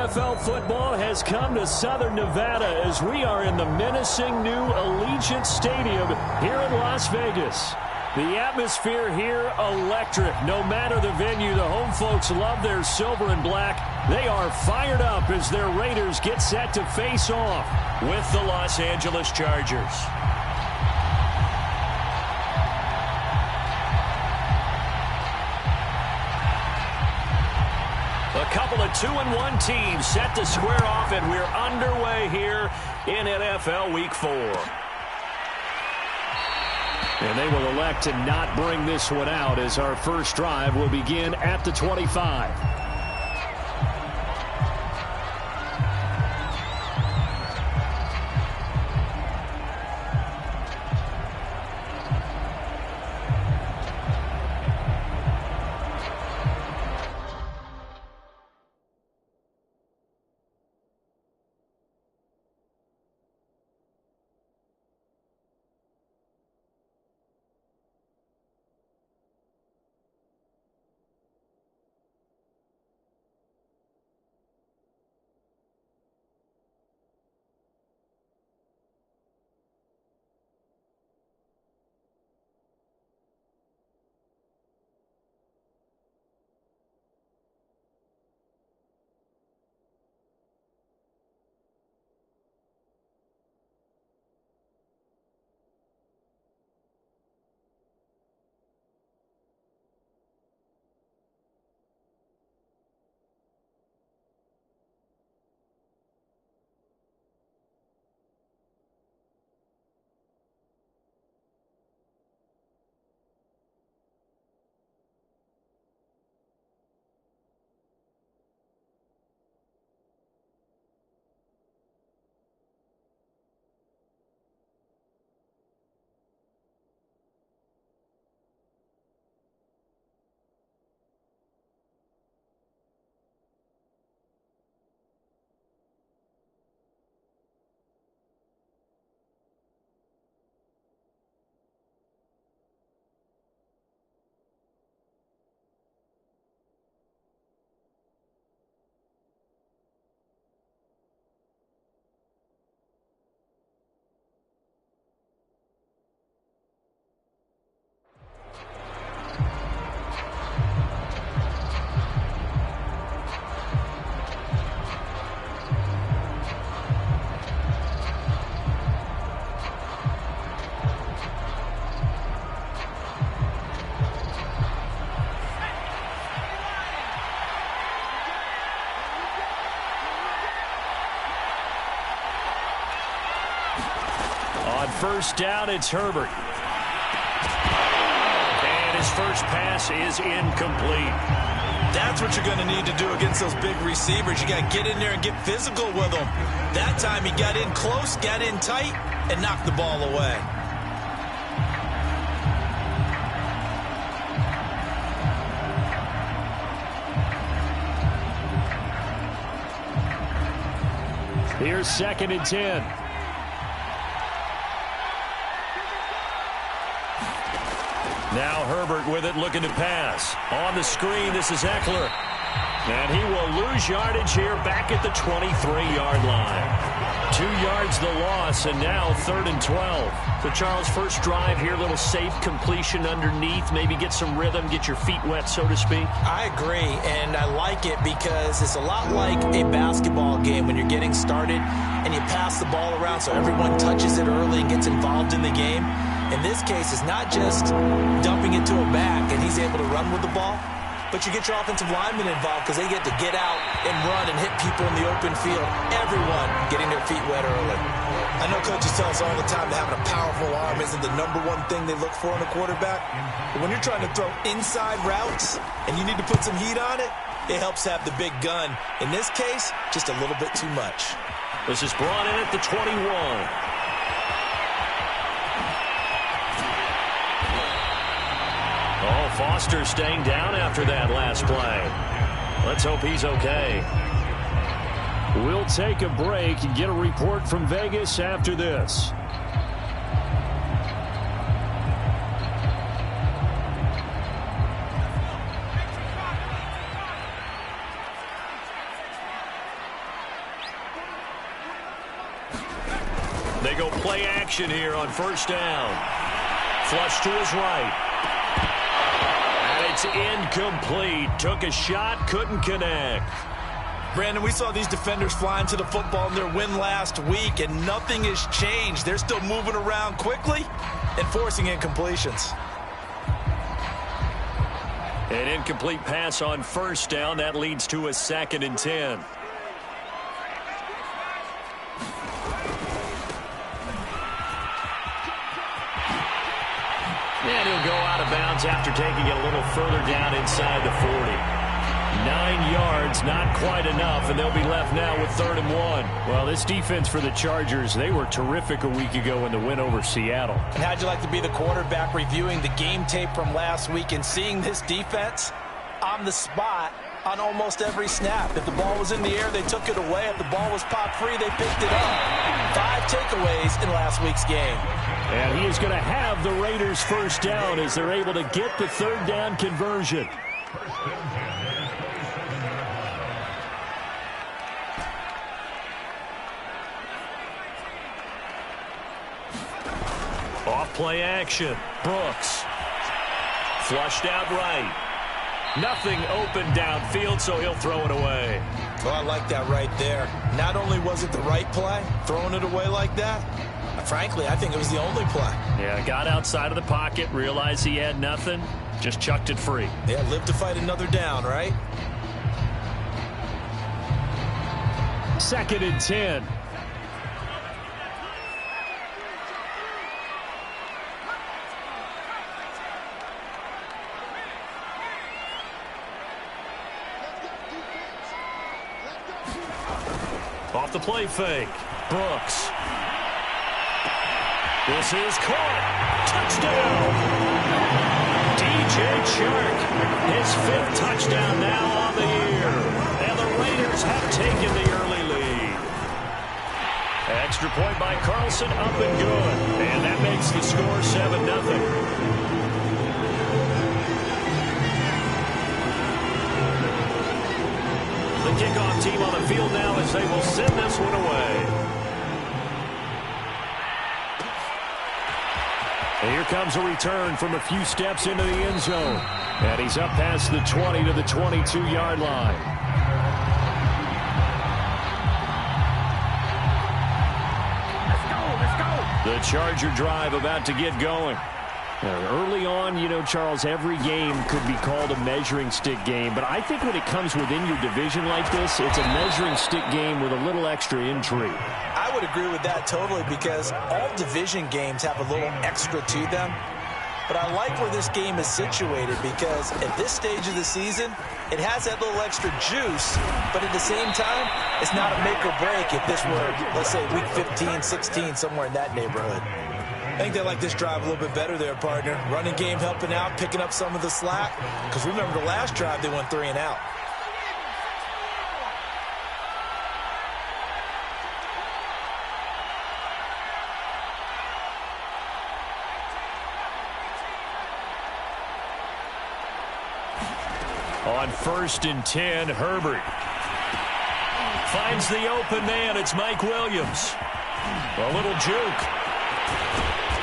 NFL football has come to Southern Nevada as we are in the menacing new Allegiant Stadium here in Las Vegas. The atmosphere here, electric. No matter the venue, the home folks love their silver and black. They are fired up as their Raiders get set to face off with the Los Angeles Chargers. A couple of 2-1 teams set to square off, and we're underway here in NFL Week 4. And they will elect to not bring this one out as our first drive will begin at the 25. First down, it's Herbert. And his first pass is incomplete. That's what you're going to need to do against those big receivers. You got to get in there and get physical with them. That time he got in close, got in tight, and knocked the ball away. Here's 2nd and 10. Now Herbert with it, looking to pass. On the screen, this is Eckler. And he will lose yardage here back at the 23-yard line. 2 yards the loss, and now 3rd and 12. So, Charles, first drive here, little safe completion underneath. Maybe get some rhythm, get your feet wet, so to speak. I agree, and I like it because it's a lot like a basketball game when you're getting started and you pass the ball around so everyone touches it early and gets involved in the game. In this case, it's not just dumping it to a back and he's able to run with the ball, but you get your offensive linemen involved because they get to get out and run and hit people in the open field. Everyone getting their feet wet early. I know coaches tell us all the time that having a powerful arm isn't the #1 thing they look for in a quarterback. But when you're trying to throw inside routes and you need to put some heat on it, it helps have the big gun. In this case, just a little bit too much. This is brought in at the 21. Oh, Foster staying down after that last play. Let's hope he's okay. We'll take a break and get a report from Vegas after this. They go play action here on first down. Flush to his right. And it's incomplete. Took a shot, couldn't connect. Brandon, we saw these defenders flying to the football in their win last week, and nothing has changed. They're still moving around quickly and forcing incompletions. An incomplete pass on first down. That leads to a 2nd and 10. And he'll go out of bounds after taking it a little further down inside the 40. 9 yards, not quite enough, and they'll be left now with 3rd and 1. Well, this defense for the Chargers, they were terrific a week ago in the win over Seattle. And how'd you like to be the quarterback reviewing the game tape from last week and seeing this defense on the spot on almost every snap? If the ball was in the air, they took it away. If the ball was popped free, they picked it up. 5 takeaways in last week's game. And he is going to have the Raiders first down as they're able to get the 3rd down conversion. Off play action. Brooks. Flushed out right. Nothing open downfield, so he'll throw it away. Oh, I like that right there. Not only was it the right play, throwing it away like that, frankly, I think it was the only play. Yeah, got outside of the pocket, realized he had nothing, just chucked it free. Yeah, live to fight another down, right? 2nd and 10. Off the play fake. Brooks. This is caught. Touchdown. DJ Chark. His 5th touchdown now on the year. And the Raiders have taken the early lead. Extra point by Carlson, up and good. And that makes the score 7-0. The kickoff team on the field now as they will send this one away. And here comes a return from a few steps into the end zone. And he's up past the 20 to the 22-yard line. Let's go. The Charger drive about to get going. Early on, you know, Charles, every game could be called a measuring stick game. But I think when it comes within your division like this, it's a measuring stick game with a little extra intrigue. I would agree with that totally because all division games have a little extra to them. But I like where this game is situated because at this stage of the season, it has that little extra juice. But at the same time, it's not a make or break if this were, let's say, week 15, 16, somewhere in that neighborhood. I think they like this drive a little bit better there, partner. Running game helping out, picking up some of the slack. Because remember the last drive, they went 3 and out. On 1st and 10, Herbert finds the open man. It's Mike Williams. A little juke.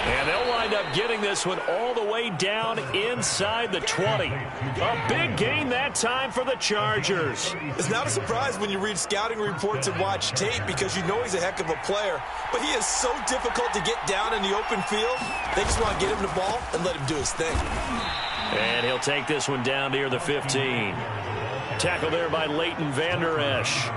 And they'll wind up getting this one all the way down inside the 20. A big gain that time for the Chargers. It's not a surprise when you read scouting reports and watch tape because you know he's a heck of a player. But he is so difficult to get down in the open field. They just want to get him the ball and let him do his thing. And he'll take this one down near the 15. Tackle there by Leighton Vander Esch.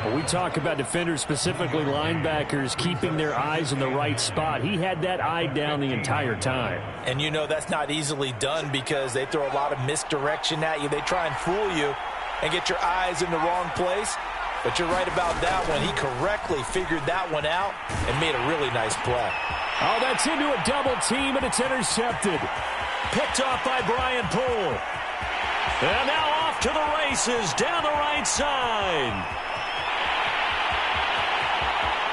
When we talk about defenders, specifically linebackers, keeping their eyes in the right spot, he had that eye down the entire time. And you know that's not easily done because they throw a lot of misdirection at you. They try and fool you and get your eyes in the wrong place. But you're right about that one. He correctly figured that one out and made a really nice play. Oh, that's into a double team, and it's intercepted. Picked off by Brian Poole. And now off to the races down the right side.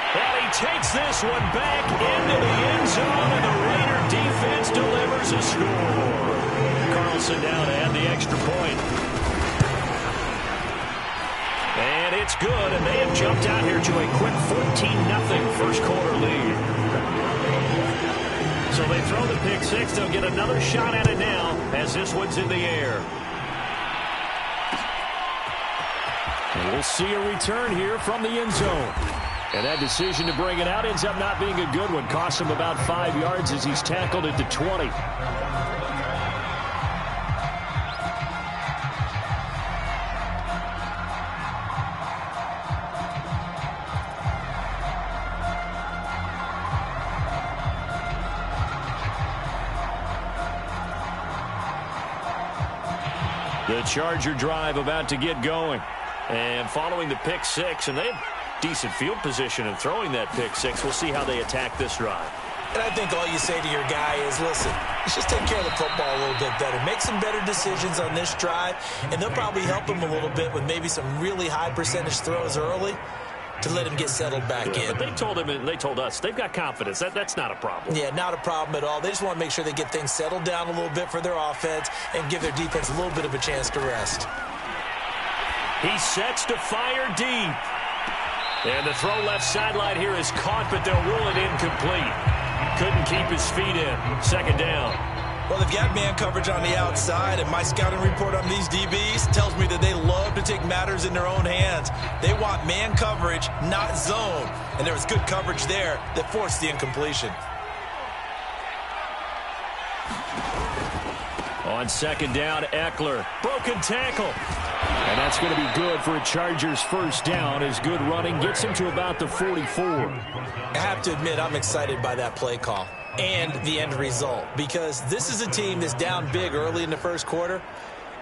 And he takes this one back into the end zone, and the Raider defense delivers a score. Carlson down to add the extra point. And it's good, and they have jumped out here to a quick 14-0 first quarter lead. pick six. They'll get another shot at it now as this one's in the air. And we'll see a return here from the end zone. And that decision to bring it out ends up not being a good one. Cost him about 5 yards as he's tackled at the 20. The Charger drive about to get going. And following the pick six, and they have decent field position in throwing that pick six. We'll see how they attack this drive. And I think all you say to your guy is, listen, let's just take care of the football a little bit better. Make some better decisions on this drive, and they'll probably help him a little bit with maybe some really high percentage throws early to let him get settled back in. But they told him and they told us they've got confidence. That's not a problem. Yeah, not a problem at all. They just want to make sure they get things settled down a little bit for their offense and give their defense a little bit of a chance to rest. He sets to fire deep. And the throw left sideline here is caught, but they'll rule it incomplete. Couldn't keep his feet in. Second down. Well, they've got man coverage on the outside, and my scouting report on these DBs tells me that they love to take matters in their own hands. They want man coverage, not zone. And there was good coverage there that forced the incompletion. On second down, Eckler. Broken tackle. And that's going to be good for a Chargers first down as good running gets him to about the 44. I have to admit, I'm excited by that play call and the end result, because this is a team that's down big early in the first quarter,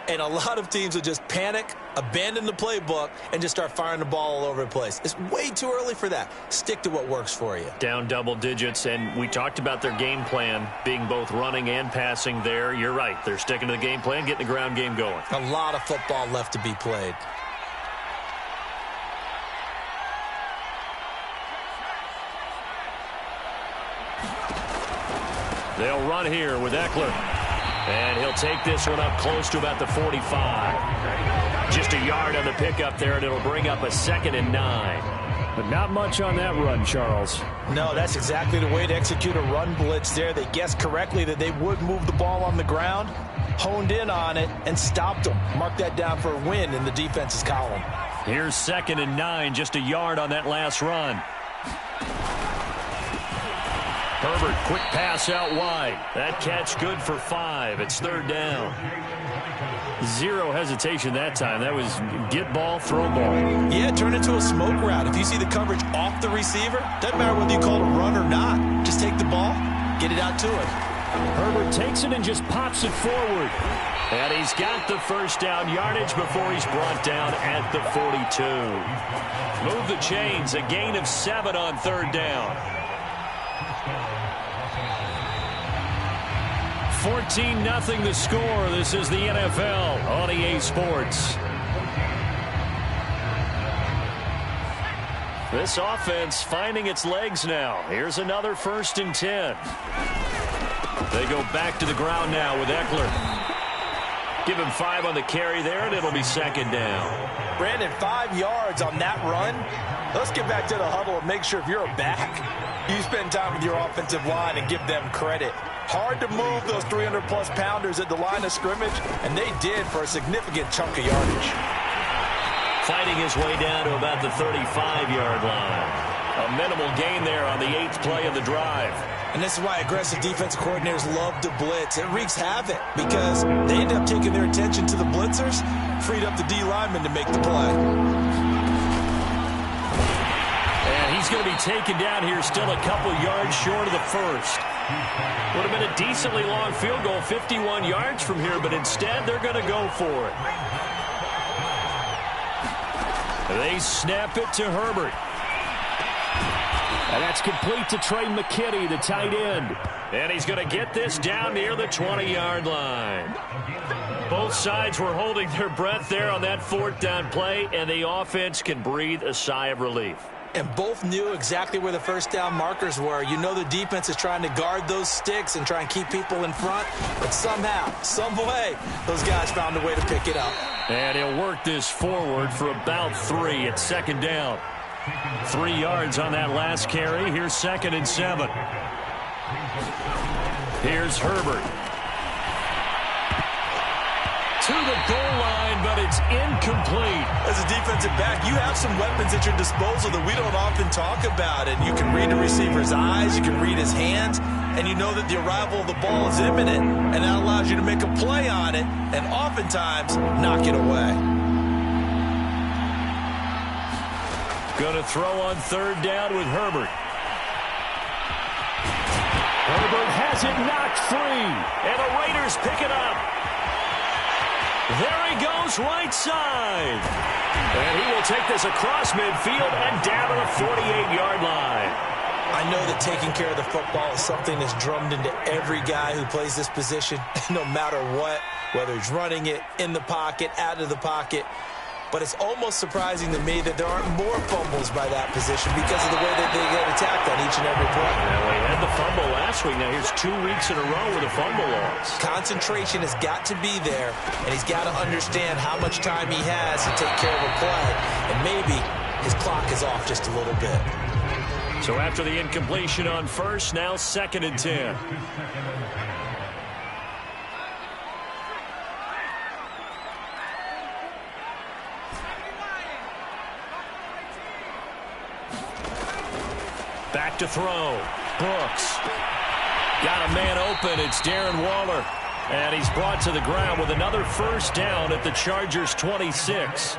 and a lot of teams will just panic, abandon the playbook, and just start firing the ball all over the place. It's way too early for that. Stick to what works for you. Down double digits, and we talked about their game plan being both running and passing there. You're right. They're sticking to the game plan, getting the ground game going. A lot of football left to be played. They'll run here with Eckler. And he'll take this one up close to about the 45. Just a yard on the pickup there, and it'll bring up a 2nd and 9. But not much on that run, Charles. No, that's exactly the way to execute a run blitz there. They guessed correctly that they would move the ball on the ground, honed in on it, and stopped them. Mark that down for a win in the defense's column. Here's 2nd and 9, just a yard on that last run. Herbert, quick pass out wide. That catch good for 5. It's 3rd down. Zero hesitation that time. That was get ball, throw ball. Yeah, turn into a smoke route. If you see the coverage off the receiver, doesn't matter whether you call it a run or not. Just take the ball, get it out to him. Herbert takes it and just pops it forward. And he's got the first down yardage before he's brought down at the 42. Move the chains, a gain of 7 on 3rd down. 14-0 the score. This is the NFL on EA Sports. This offense finding its legs now. Here's another 1st and 10. They go back to the ground now with Eckler. Give him 5 on the carry there, and it'll be 2nd down. Brandon, 5 yards on that run. Let's get back to the huddle and make sure if you're a back, you spend time with your offensive line and give them credit. Hard to move those 300-plus pounders at the line of scrimmage, and they did for a significant chunk of yardage. Fighting his way down to about the 35-yard line. A minimal gain there on the 8th play of the drive. And this is why aggressive defensive coordinators love to blitz. It wreaks havoc because they end up taking their attention to the blitzers, freed up the D lineman to make the play. And he's going to be taken down here still a couple yards short of the first. Would have been a decently long field goal, 51 yards from here, but instead they're going to go for it. They snap it to Herbert. And that's complete to Trey McKitty, the tight end. And he's going to get this down near the 20-yard line. Both sides were holding their breath there on that 4th down play, and the offense can breathe a sigh of relief. And both knew exactly where the first down markers were. You know the defense is trying to guard those sticks and try and keep people in front. But somehow, some way, those guys found a way to pick it up. And he'll work this forward for about 3 at 2nd down. 3 yards on that last carry. Here's 2nd and 7. Here's Herbert. To the goal line, but it's incomplete. As a defensive back, you have some weapons at your disposal that we don't often talk about. And you can read the receiver's eyes, you can read his hands, and you know that the arrival of the ball is imminent. And that allows you to make a play on it and oftentimes knock it away. Going to throw on third down with Herbert. Herbert has it knocked free, and the Raiders pick it up. There he goes right side. And he will take this across midfield and down to the 48-yard line. I know that taking care of the football is something that's drummed into every guy who plays this position, no matter what, whether he's running it, in the pocket, out of the pocket. But it's almost surprising to me that there aren't more fumbles by that position because of the way that they get attacked on each and every play. Now, he had the fumble last week. Now, here's 2 weeks in a row with a fumble loss. Concentration has got to be there, and he's got to understand how much time he has to take care of a play. And maybe his clock is off just a little bit. So after the incompletion on first, now 2nd and 10. Back to throw. Brooks. Got a man open. It's Darren Waller. And he's brought to the ground with another first down at the Chargers' 26.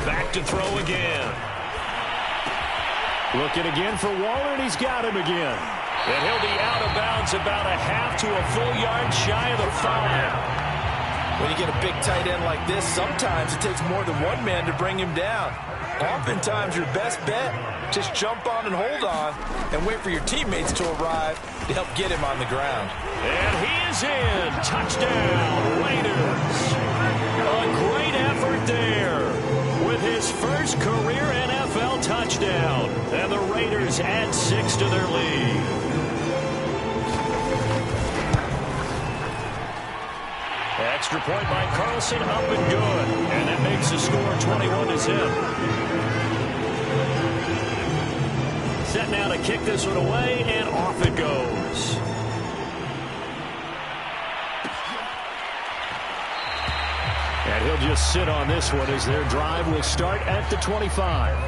Back to throw again. Looking again for Waller, and he's got him again. And he'll be out of bounds about a half to a full yard shy of the 5. When you get a big tight end like this, sometimes it takes more than one man to bring him down. Oftentimes, your best bet, just jump on and hold on and wait for your teammates to arrive to help get him on the ground. And he is in. Touchdown, Raiders. A great effort there with his first career NFL touchdown. And the Raiders add 6 to their lead. Extra point by Carlson, up and good. And that makes the score 21-10. Set now to kick this one away, and off it goes. And he'll just sit on this one as their drive will start at the 25.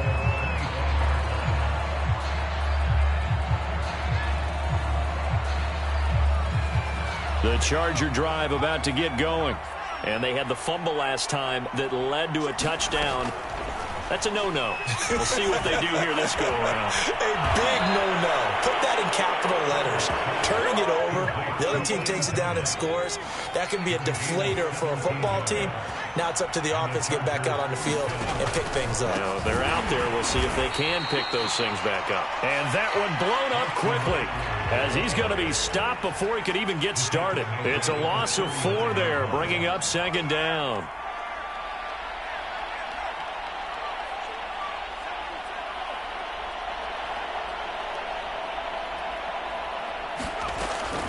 The Charger drive about to get going. And they had the fumble last time that led to a touchdown. That's a no-no. We'll see what they do here this go-around. A big no-no. Put that in capital letters. Turning it over, the other team takes it down and scores. That can be a deflator for a football team. Now it's up to the offense to get back out on the field and pick things up. You know, they're out there. We'll see if they can pick those things back up. And that one blown up quickly as he's going to be stopped before he could even get started. It's a loss of 4 there, bringing up 2nd down.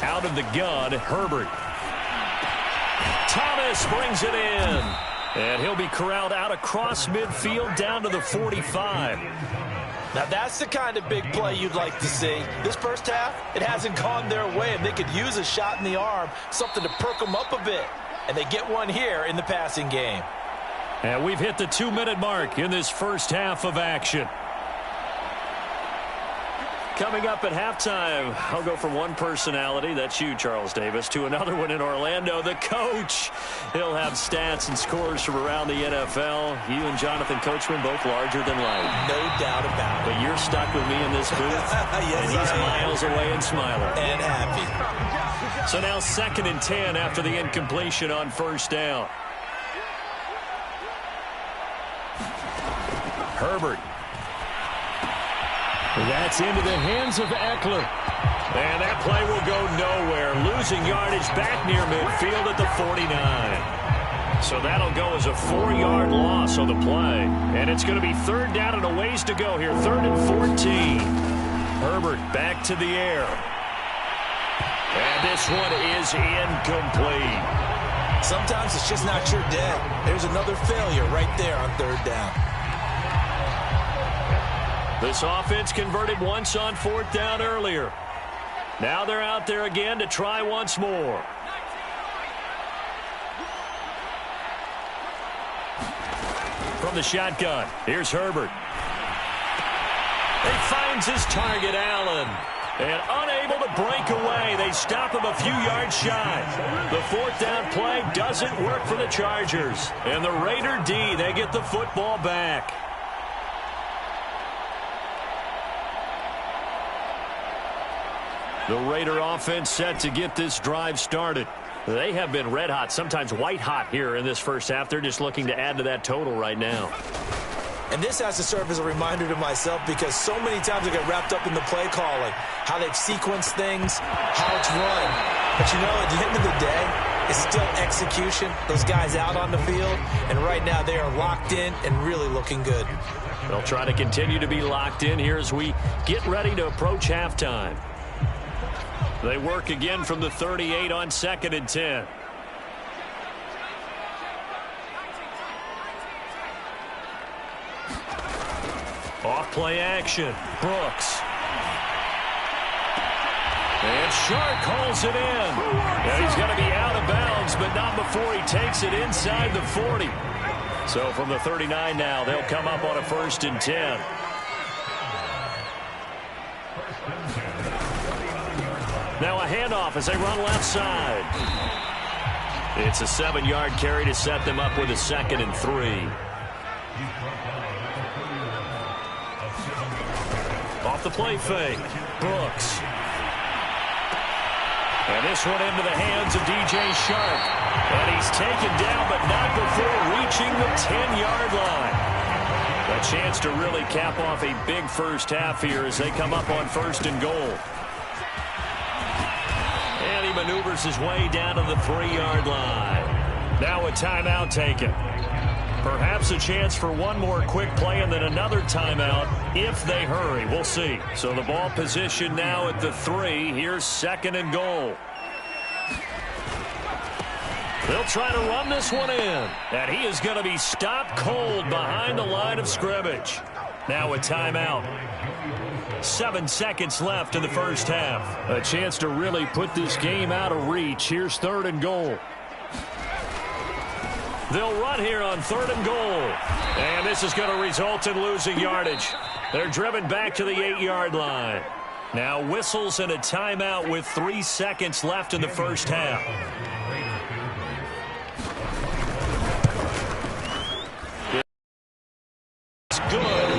Out of the gun, Herbert. Thomas brings it in. And he'll be corralled out across midfield down to the 45. Now that's the kind of big play you'd like to see. This first half, it hasn't gone their way, and they could use a shot in the arm, something to perk them up a bit. And they get one here in the passing game. And we've hit the 2-minute mark in this first half of action. Coming up at halftime, I'll go from one personality, that's you, Charles Davis, to another one in Orlando, the coach. He'll have stats and scores from around the NFL. You and Jonathan Coachman, both larger than life. No doubt about it. But you're stuck with me in this booth, yes, and he's miles away and smiling. And happy. So now 2nd and 10 after the incompletion on first down. Herbert. That's into the hands of Eckler. And that play will go nowhere. Losing yardage back near midfield at the 49. So that'll go as a 4-yard loss on the play. And it's going to be 3rd down and a ways to go here. 3rd and 14. Herbert back to the air. And this one is incomplete. Sometimes it's just not your day. There's another failure right there on 3rd down. This offense converted once on 4th down earlier. Now they're out there again to try once more. From the shotgun, here's Herbert. He finds his target, Allen. And unable to break away, they stop him a few yards shy. The 4th down play doesn't work for the Chargers. And the Raider D, they get the football back. The Raider offense set to get this drive started. They have been red hot, sometimes white hot here in this first half. They're just looking to add to that total right now. And this has to serve as a reminder to myself because so many times I get wrapped up in the play calling, how they've sequenced things, how it's run. But you know, at the end of the day, it's still execution. Those guys out on the field, and right now they are locked in and really looking good. They'll try to continue to be locked in here as we get ready to approach halftime. They work again from the 38 on 2nd and 10. Off play action. Brooks. And Shark calls it in. And he's going to be out of bounds, but not before he takes it inside the 40. So from the 39 now, they'll come up on a 1st and 10. Now a handoff as they run left side. It's a 7-yard carry to set them up with a 2nd and 3. Off the play fake. Brooks. And this one into the hands of DJ Shark. And he's taken down, but not before reaching the 10-yard line. A chance to really cap off a big first half here as they come up on 1st and goal. And he maneuvers his way down to the 3-yard line. Now a timeout taken. Perhaps a chance for one more quick play and then another timeout if they hurry. We'll see. So the ball position now at the 3. Here's 2nd and goal. They'll try to run this one in. And he is going to be stopped cold behind the line of scrimmage. Now a timeout. 7 seconds left in the first half. A chance to really put this game out of reach. Here's 3rd and goal. They'll run here on 3rd and goal. And this is going to result in losing yardage. They're driven back to the 8-yard line. Now whistles and a timeout with 3 seconds left in the first half. It's good.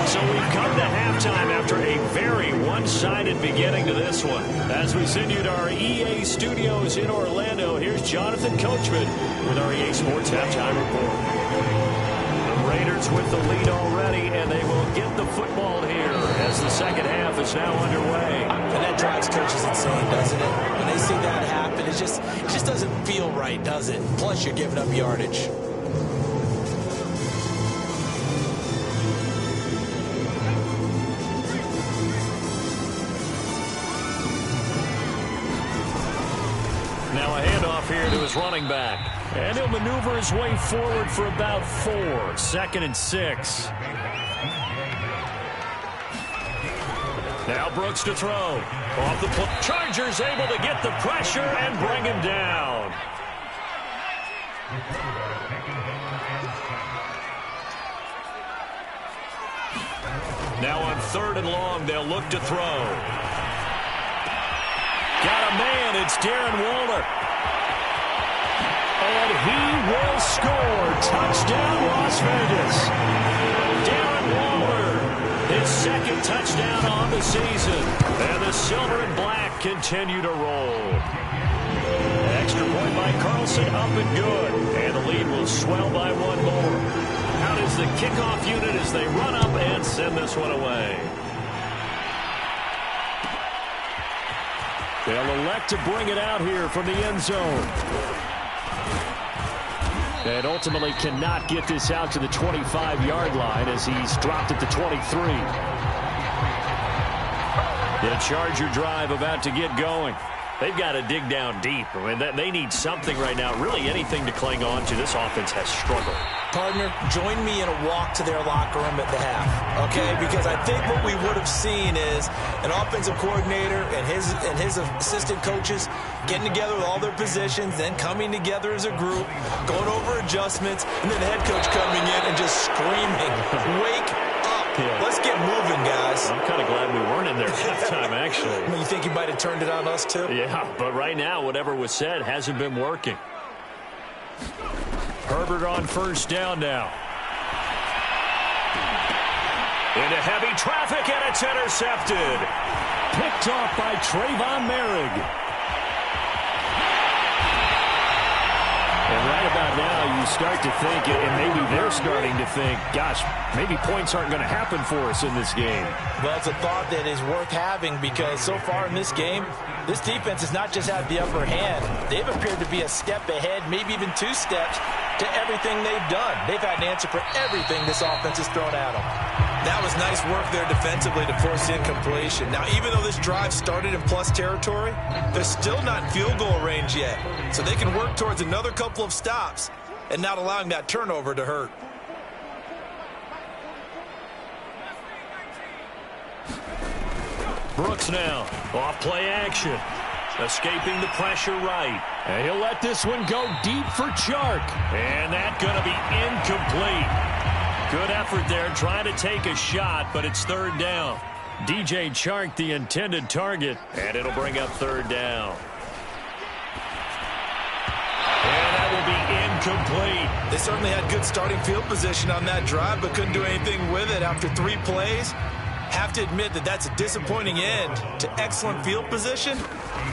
So we've come to halftime after a very one-sided beginning to this one. As we send you to our EA studios in Orlando, here's Jonathan Coachman with our EA Sports Halftime Report. The Raiders with the lead already, and they will get the football here as the second half is now underway. And that drives coaches insane, doesn't it? When they see that happen, it just doesn't feel right, does it? Plus, you're giving up yardage. Now a handoff here to his running back. And he'll maneuver his way forward for about 4. 2nd and 6. Now Brooks to throw. Off the play. Chargers able to get the pressure and bring him down. Now on 3rd and long, they'll look to throw. Got a man, it's Darren Waller. And he will score. Touchdown, Las Vegas. Darren Waller, his 2nd touchdown on the season. And the silver and black continue to roll. Extra point by Carlson, up and good. And the lead will swell by 1 more. Out is the kickoff unit as they run up and send this one away. They'll elect to bring it out here from the end zone. And ultimately cannot get this out to the 25-yard line as he's dropped at the 23. The Charger drive about to get going. They've got to dig down deep. I mean, they need something right now, really anything to cling on to. This offense has struggled. Partner, join me in a walk to their locker room at the half. okay? Because I think what we would have seen is an offensive coordinator and his assistant coaches getting together with all their positions, then coming together as a group, going over adjustments, and then the head coach coming in and just screaming, "Wake up. Yeah. Let's get moving, guys." I'm kind of glad we weren't in there at halftime, actually. You think you might have turned it on us, too? Yeah, but right now, whatever was said hasn't been working. Herbert on first down now. Into heavy traffic, and it's intercepted. Picked off by Trayvon Merrick. And right about now, you start to think, and maybe they're starting to think, gosh, maybe points aren't going to happen for us in this game. Well, it's a thought that is worth having because so far in this game, this defense has not just had the upper hand. They've appeared to be a step ahead, maybe even 2 steps to everything they've done. They've had an answer for everything this offense has thrown at them. That was nice work there defensively to force incompletion. Now, even though this drive started in plus territory, they're still not in field goal range yet. So they can work towards another couple of stops and not allowing that turnover to hurt. Brooks now, off play action. Escaping the pressure right. And he'll let this one go deep for Chark. And that's going to be incomplete. Good effort there trying to take a shot, but it's third down. DJ Chark, the intended target, and it'll bring up third down. And that will be incomplete. They certainly had good starting field position on that drive, but couldn't do anything with it after 3 plays. Have to admit that that's a disappointing end to excellent field position.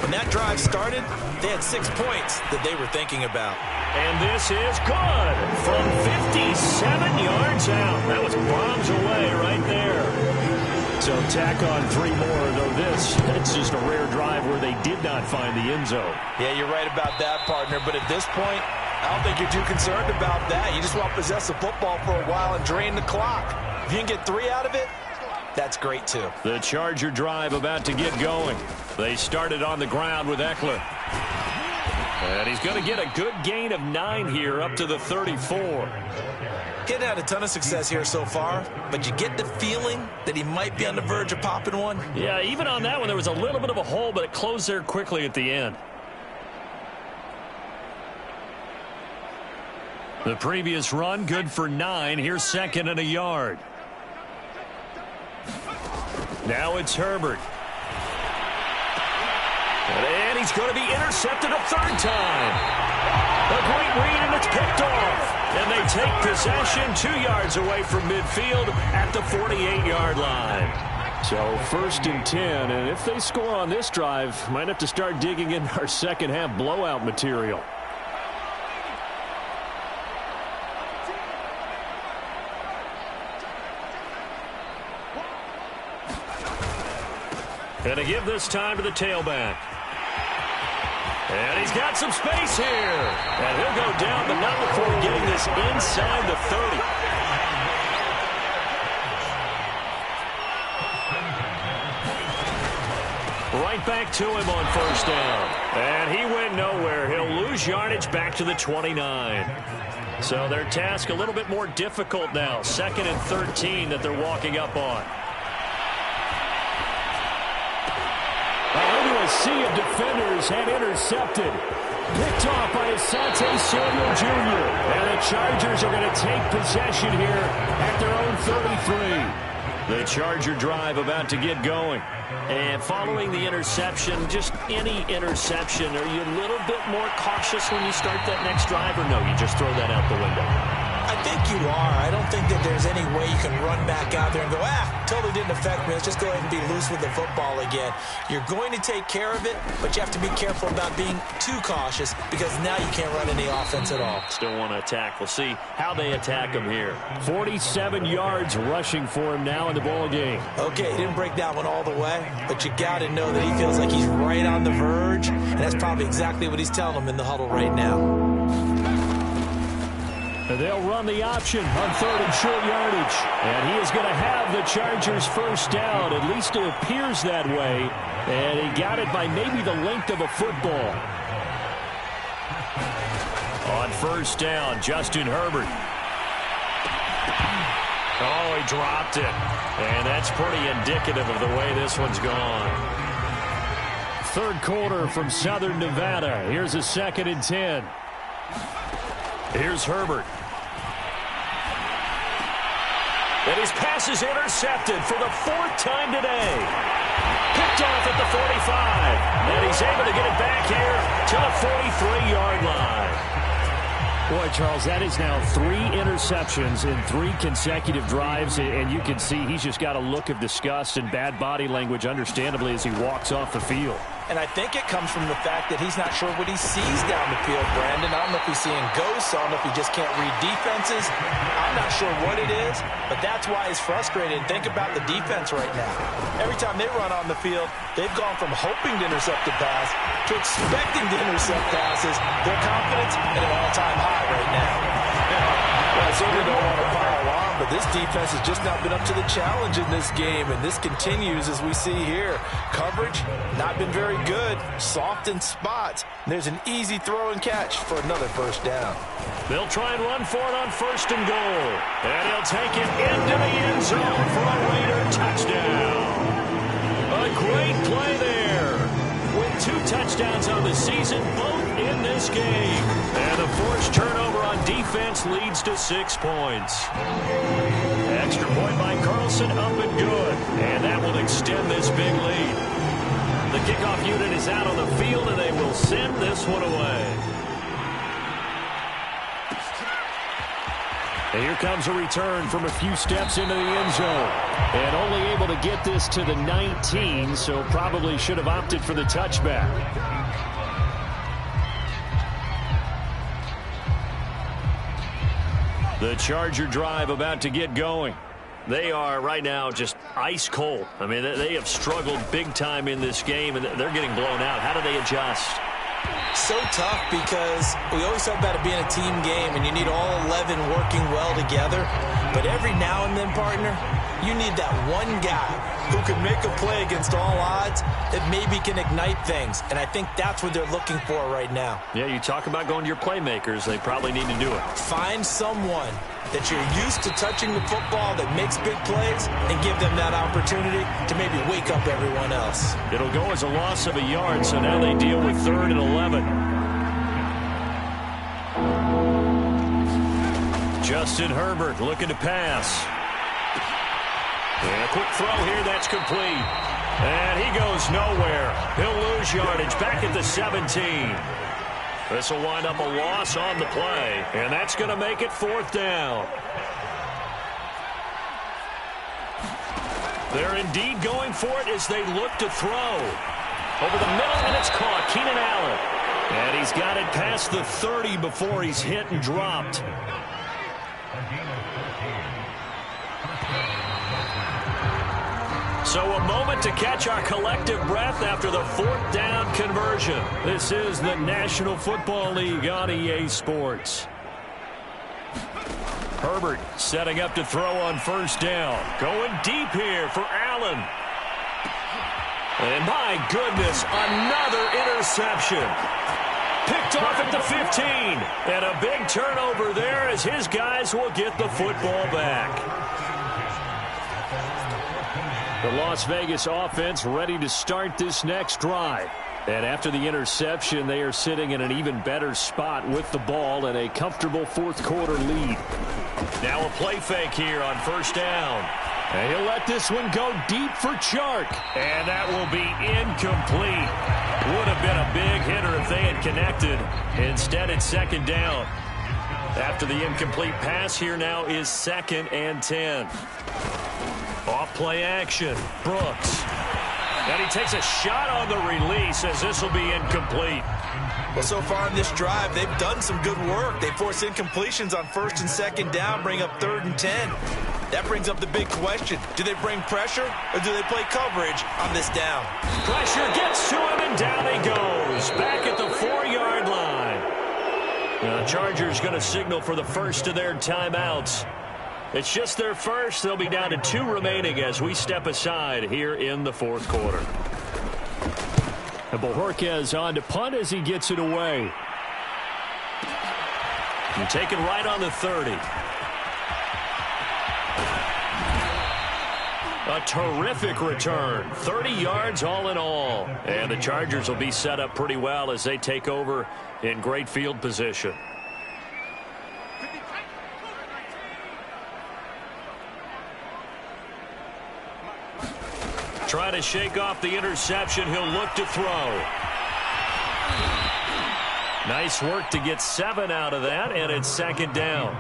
When that drive started, they had 6 points that they were thinking about. And this is good from 57 yards out. That was bombs away right there. So tack on 3 more, though it's just a rare drive where they did not find the end zone. Yeah, you're right about that, partner. But at this point, I don't think you're too concerned about that. You just want to possess the football for a while and drain the clock. If you can get 3 out of it, that's great, too. The Charger drive about to get going. They started on the ground with Eckler. And he's going to get a good gain of 9 here up to the 34. He's had a ton of success here so far, but you get the feeling that he might be on the verge of popping one. Yeah, even on that one, there was a little bit of a hole, but it closed there quickly at the end. The previous run, good for 9. Here's 2nd and a yard. Now it's Herbert. And he's going to be intercepted a 3rd time. A great read, and it's picked off. And they take possession 2 yards away from midfield at the 48-yard line. So 1st and 10, and if they score on this drive, might have to start digging in our second-half blowout material. And to give this time to the tailback. And he's got some space here. And he'll go down, but not before getting this inside the 30. Right back to him on 1st down. And he went nowhere. He'll lose yardage back to the 29. So their task a little bit more difficult now. 2nd and 13 that they're walking up on. A sea of defenders had intercepted. Picked off by Asante Samuel Jr. And the Chargers are going to take possession here at their own 33. The Charger drive about to get going. And following the interception, just any interception, are you a little bit more cautious when you start that next drive, or no, you just throw that out the window? I think you are. I don't think that there's any way you can run back out there and go, totally didn't affect me. Let's just go ahead and be loose with the football again. You're going to take care of it, but you have to be careful about being too cautious because now you can't run any offense at all. Still want to attack. We'll see how they attack him here. 47 yards rushing for him now in the ball game. Okay, he didn't break that one all the way, but you got to know that he feels like he's right on the verge, and that's probably exactly what he's telling him in the huddle right now. They'll run the option on 3rd and short yardage. And he is going to have the Chargers 1st down. At least it appears that way. And he got it by maybe the length of a football. On 1st down, Justin Herbert. Oh, he dropped it. And that's pretty indicative of the way this one's gone. Third quarter from Southern Nevada. Here's a 2nd and 10. Here's Herbert. And his pass is intercepted for the 4th time today. Picked off at the 45. And he's able to get it back here to the 43-yard line. Boy, Charles, that is now 3 interceptions in 3 consecutive drives, and you can see he's just got a look of disgust and bad body language, understandably, as he walks off the field. And I think it comes from the fact that he's not sure what he sees down the field, Brandon. I don't know if he's seeing ghosts. I don't know if he just can't read defenses. I'm not sure what it is, but that's why he's frustrated. Think about the defense right now. Every time they run on the field, they've gone from hoping to intercept a pass to expecting to intercept passes. Their confidence at an all-time high right now. Well, I certainly don't want to pile on, but this defense has just not been up to the challenge in this game, and this continues as we see here. Coverage, not been very good. Soft in spots. There's an easy throw and catch for another first down. They'll try and run for it on 1st and goal. And he'll take it into the end zone for a Raider touchdown. A great play there. With 2 touchdowns on the season, both in this game. And the forced turnover on defense leads to 6 points. Extra point by Carlson, up and good. And that will extend this big lead. The kickoff unit is out on the field, and they will send this one away. And here comes a return from a few steps into the end zone. And only able to get this to the 19, so probably should have opted for the touchback. The Charger drive about to get going. They are right now just ice cold. I mean, they have struggled big time in this game, and they're getting blown out. How do they adjust? So tough because we always talk about it being a team game, and you need all 11 working well together. But every now and then, partner, you need that one guy who can make a play against all odds that maybe can ignite things. And I think that's what they're looking for right now. Yeah, you talk about going to your playmakers. They probably need to do it. Find someone that you're used to touching the football that makes big plays and give them that opportunity to maybe wake up everyone else. It'll go as a loss of a yard, so now they deal with 3rd and 11. Justin Herbert looking to pass. And a quick throw here, that's complete. And he goes nowhere. He'll lose yardage back at the 17. This will wind up a loss on the play, and that's going to make it 4th down. They're indeed going for it as they look to throw. Over the middle, and it's caught. Keenan Allen. And he's got it past the 30 before he's hit and dropped. So a moment to catch our collective breath after the 4th down conversion. This is the National Football League on EA Sports. Herbert setting up to throw on 1st down. Going deep here for Allen. And my goodness, another interception. Picked off at the 15. And a big turnover there as his guys will get the football back. The Las Vegas offense ready to start this next drive. And after the interception, they are sitting in an even better spot with the ball and a comfortable 4th quarter lead. Now a play fake here on 1st down. And he'll let this one go deep for Chark. And that will be incomplete. Would have been a big hitter if they had connected. Instead, it's 2nd down. After the incomplete pass, here now is 2nd and 10. Off play action. Brooks. And he takes a shot on the release as this will be incomplete. Well, so far in this drive, they've done some good work. They force incompletions on 1st and 2nd down, bring up 3rd and 10. That brings up the big question. Do they bring pressure or do they play coverage on this down? Pressure gets to him and down he goes. Back at the 4-yard line. The Chargers going to signal for the first of their timeouts. It's just their first. They'll be down to 2 remaining as we step aside here in the 4th quarter. And Bojorquez on to punt as he gets it away. And taken right on the 30. A terrific return. 30 yards all in all. And the Chargers will be set up pretty well as they take over in great field position. Trying to shake off the interception. He'll look to throw. Nice work to get 7 out of that, and it's second down.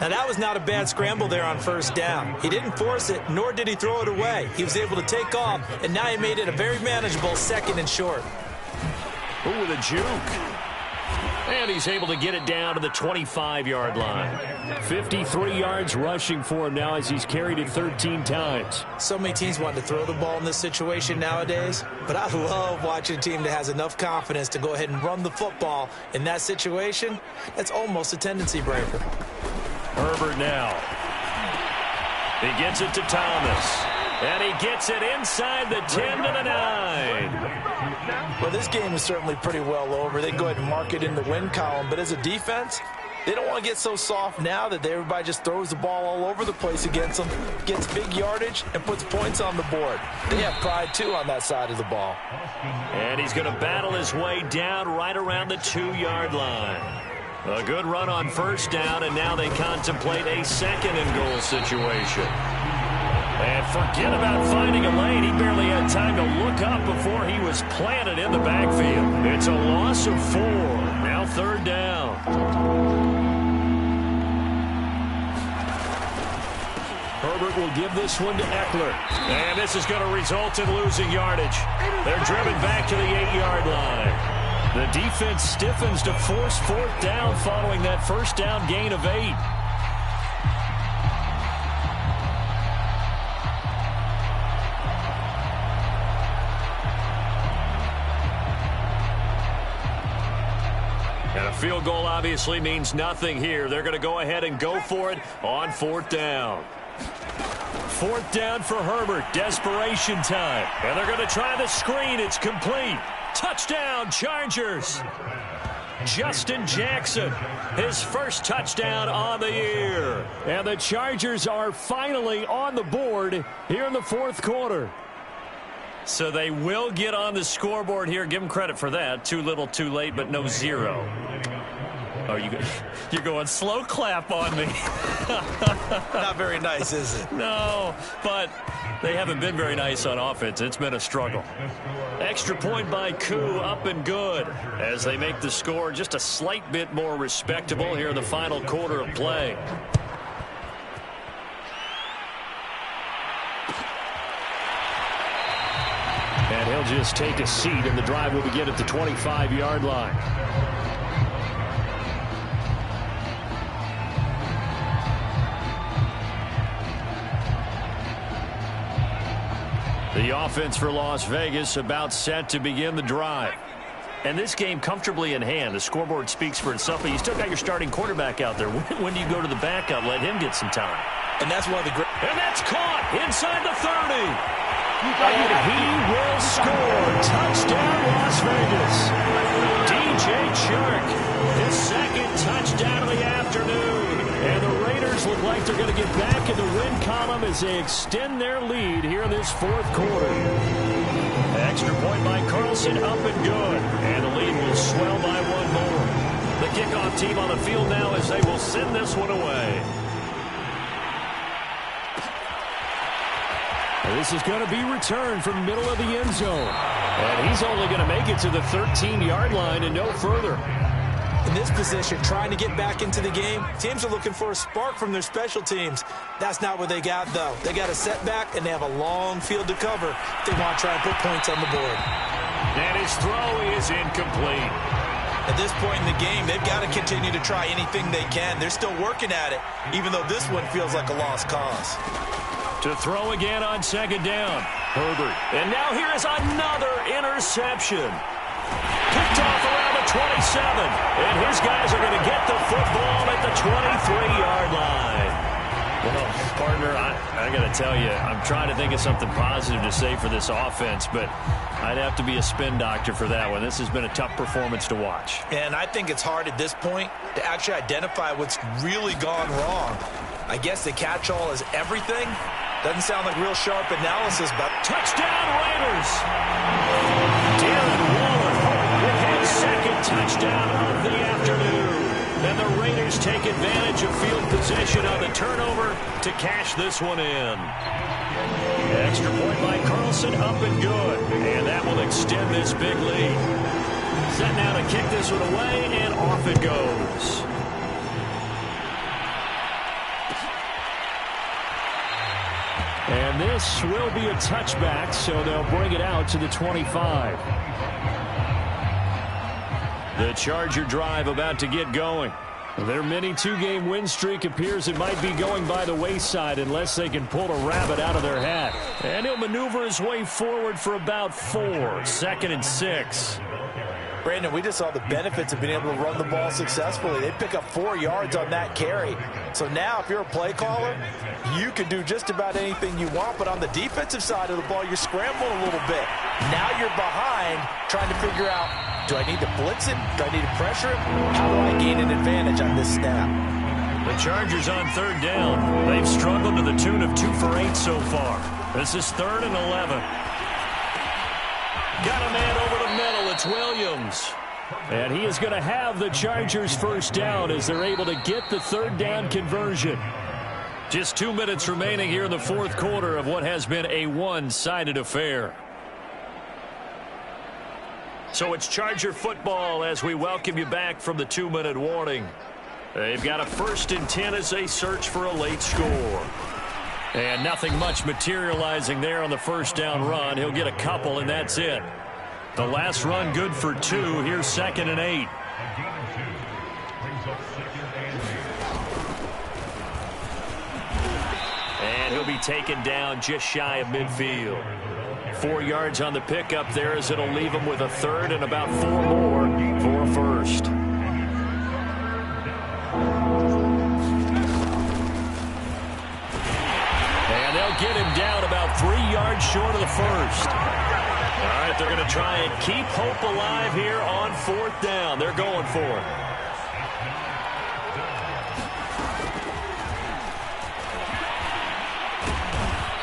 Now, that was not a bad scramble there on first down. He didn't force it, nor did he throw it away. He was able to take off, and now he made it a very manageable second and short. Ooh, with a juke. And he's able to get it down to the 25-yard line. 53 yards rushing for him now as he's carried it 13 times. So many teams want to throw the ball in this situation nowadays, but I love watching a team that has enough confidence to go ahead and run the football. In that situation, that's almost a tendency breaker. Herbert now. He gets it to Thomas. And he gets it inside the 10 to the 9. Well, this game is certainly pretty well over. They go ahead and mark it in the win column. But as a defense, they don't want to get so soft now that everybody just throws the ball all over the place against them, gets big yardage, and puts points on the board. They have pride, too, on that side of the ball. And he's going to battle his way down right around the 2-yard line. A good run on first down, and now they contemplate a second and goal situation. And forget about finding a lane. He barely had time to look up before he was planted in the backfield. It's a loss of 4. Now third down. Herbert will give this one to Eckler. And this is going to result in losing yardage. They're driven back to the 8-yard line. The defense stiffens to force fourth down following that first down gain of 8. And a field goal obviously means nothing here. They're going to go ahead and go for it on fourth down. Fourth down for Herbert. Desperation time. And they're going to try the screen. It's complete. Touchdown, Chargers. Justin Jackson, his first touchdown on the year. And the Chargers are finally on the board here in the fourth quarter. So they will get on the scoreboard here. Give them credit for that. Too little, too late, but no 0. Oh, you're going slow clap on me. Not very nice, is it? No, but they haven't been very nice on offense. It's been a struggle. Extra point by Koo, up and good, as they make the score just a slight bit more respectable here in the final quarter of play. And he'll just take a seat, and the drive will begin at the 25-yard line. The offense for Las Vegas about set to begin the drive. And this game comfortably in hand. The scoreboard speaks for itself, but you still got your starting quarterback out there. When do you go to the backup? Let him get some time. And that's one of the great... And that's caught inside the 30. And he will score. Touchdown, Las Vegas. DJ Chark, his second touchdown of the afternoon. And the Raiders look like they're going to get back in the win column as they extend their lead here in this fourth quarter. Extra point by Carlson, up and good. And the lead will swell by one more. The kickoff team on the field now as they will send this one away. This is going to be returned from the middle of the end zone. And he's only going to make it to the 13-yard line and no further. In this position, trying to get back into the game, teams are looking for a spark from their special teams. That's not what they got, though. They got a setback, and they have a long field to cover if they want to try and put points on the board. And his throw is incomplete. At this point in the game, they've got to continue to try anything they can. They're still working at it, even though this one feels like a lost cause. To throw again on second down. Herbert. And now here is another interception. Picked off around the 27. And his guys are going to get the football at the 23-yard line. Well, partner, I got to tell you, I'm trying to think of something positive to say for this offense, but I'd have to be a spin doctor for that one. This has been a tough performance to watch. And I think it's hard at this point to actually identify what's really gone wrong. I guess the catch-all is everything. Doesn't sound like real sharp analysis, but touchdown Raiders. Darren Waller with his second touchdown of the afternoon. And the Raiders take advantage of field position on the turnover to cash this one in. Extra point by Carlson, up and good. And that will extend this big lead. Set now to kick this one away, and off it goes. And this will be a touchback, so they'll bring it out to the 25. The Charger drive about to get going. Their mini two-game win streak appears it might be going by the wayside unless they can pull a rabbit out of their hat. And he'll maneuver his way forward for about 4. 2nd and 6. Brandon, we just saw the benefits of being able to run the ball successfully. They pick up 4 yards on that carry. So now if you're a play caller, you can do just about anything you want. But on the defensive side of the ball, you're scrambling a little bit. Now you're behind trying to figure out, do I need to blitz him? Do I need to pressure him? How do I gain an advantage on this snap? The Chargers on 3rd down. They've struggled to the tune of 2 for 8 so far. This is 3rd and 11. Got a man over the middle. It's Williams. And he is going to have the Chargers first down as they're able to get the 3rd down conversion. Just 2 minutes remaining here in the 4th quarter of what has been a one-sided affair. So it's Charger football as we welcome you back from the 2-minute warning. They've got a 1st and 10 as they search for a late score. And nothing much materializing there on the first down run. He'll get a couple, and that's it. The last run good for 2. Here's 2nd and 8. And he'll be taken down just shy of midfield. 4 yards on the pickup there as it'll leave him with a 3rd and about 4 more for a 1st. And they'll get him down about 3 yards short of the 1st. All right, they're going to try and keep hope alive here on 4th down. They're going for it.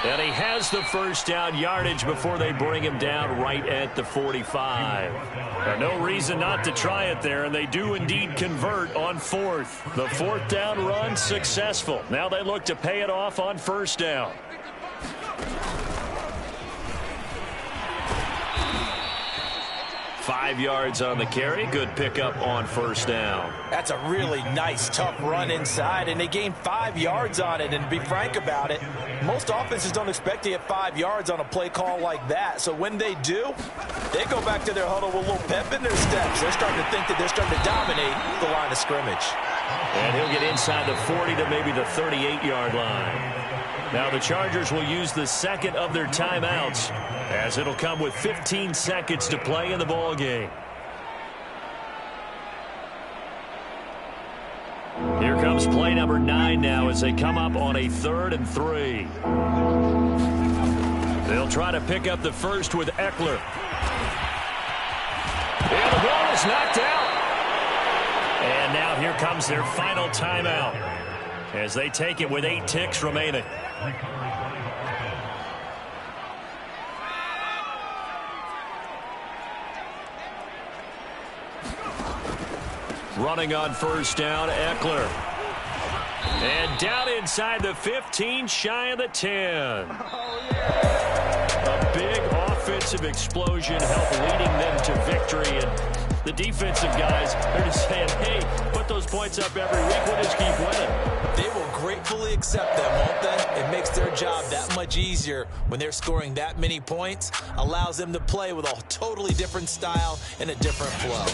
And he has the first down yardage before they bring him down right at the 45. No reason not to try it there, and they do indeed convert on 4th. The 4th down run successful. Now they look to pay it off on 1st down. Five yards on the carry. Good pickup on 1st down. That's a really nice, tough run inside, and they gained 5 yards on it. And to be frank about it, most offenses don't expect to get 5 yards on a play call like that. So when they do, they go back to their huddle with a little pep in their steps. They're starting to think that they're starting to dominate the line of scrimmage. And he'll get inside the 40 to maybe the 38-yard line. Now the Chargers will use the 2nd of their timeouts as it'll come with 15 seconds to play in the ball game. Here comes play number 9 now as they come up on a 3rd and 3. They'll try to pick up the 1st with Eckler. And the ball is knocked out. And now here comes their final timeout as they take it with 8 ticks remaining. Running on 1st down, Eckler. And down inside the 15, shy of the 10. A big offensive explosion helped leading them to victory. And the defensive guys, they're just saying, hey, put those points up every week. We'll just keep winning. They will gratefully accept them, won't they? It makes their job that much easier when they're scoring that many points. Allows them to play with a totally different style and a different flow.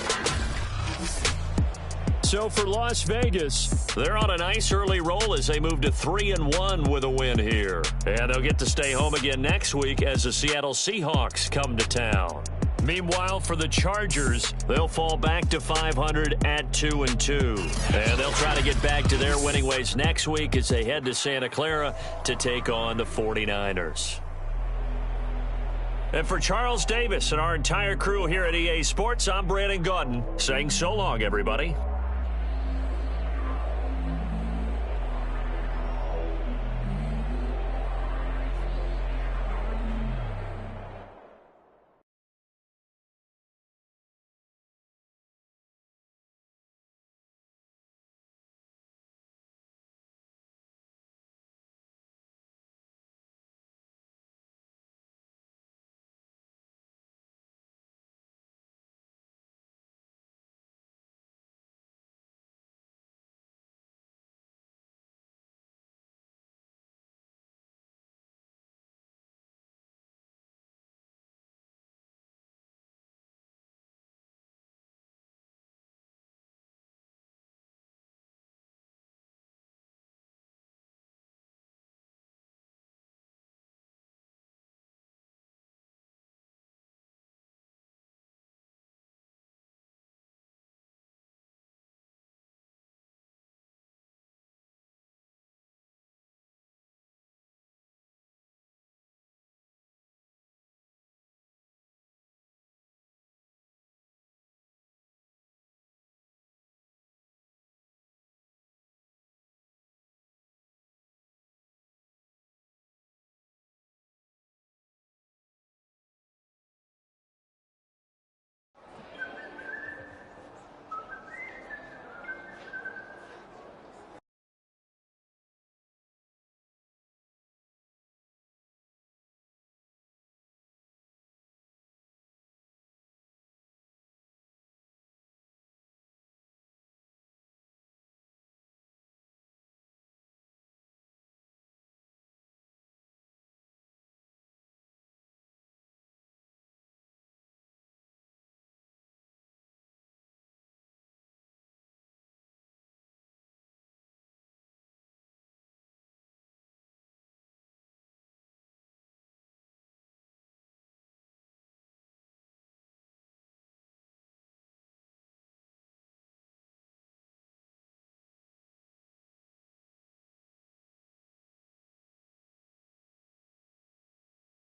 So for Las Vegas, they're on a nice early roll as they move to 3-1 with a win here. And they'll get to stay home again next week as the Seattle Seahawks come to town. Meanwhile, for the Chargers, they'll fall back to 500 at 2-2. And they'll try to get back to their winning ways next week as they head to Santa Clara to take on the 49ers. And for Charles Davis and our entire crew here at EA Sports, I'm Brandon Gaudin saying so long, everybody.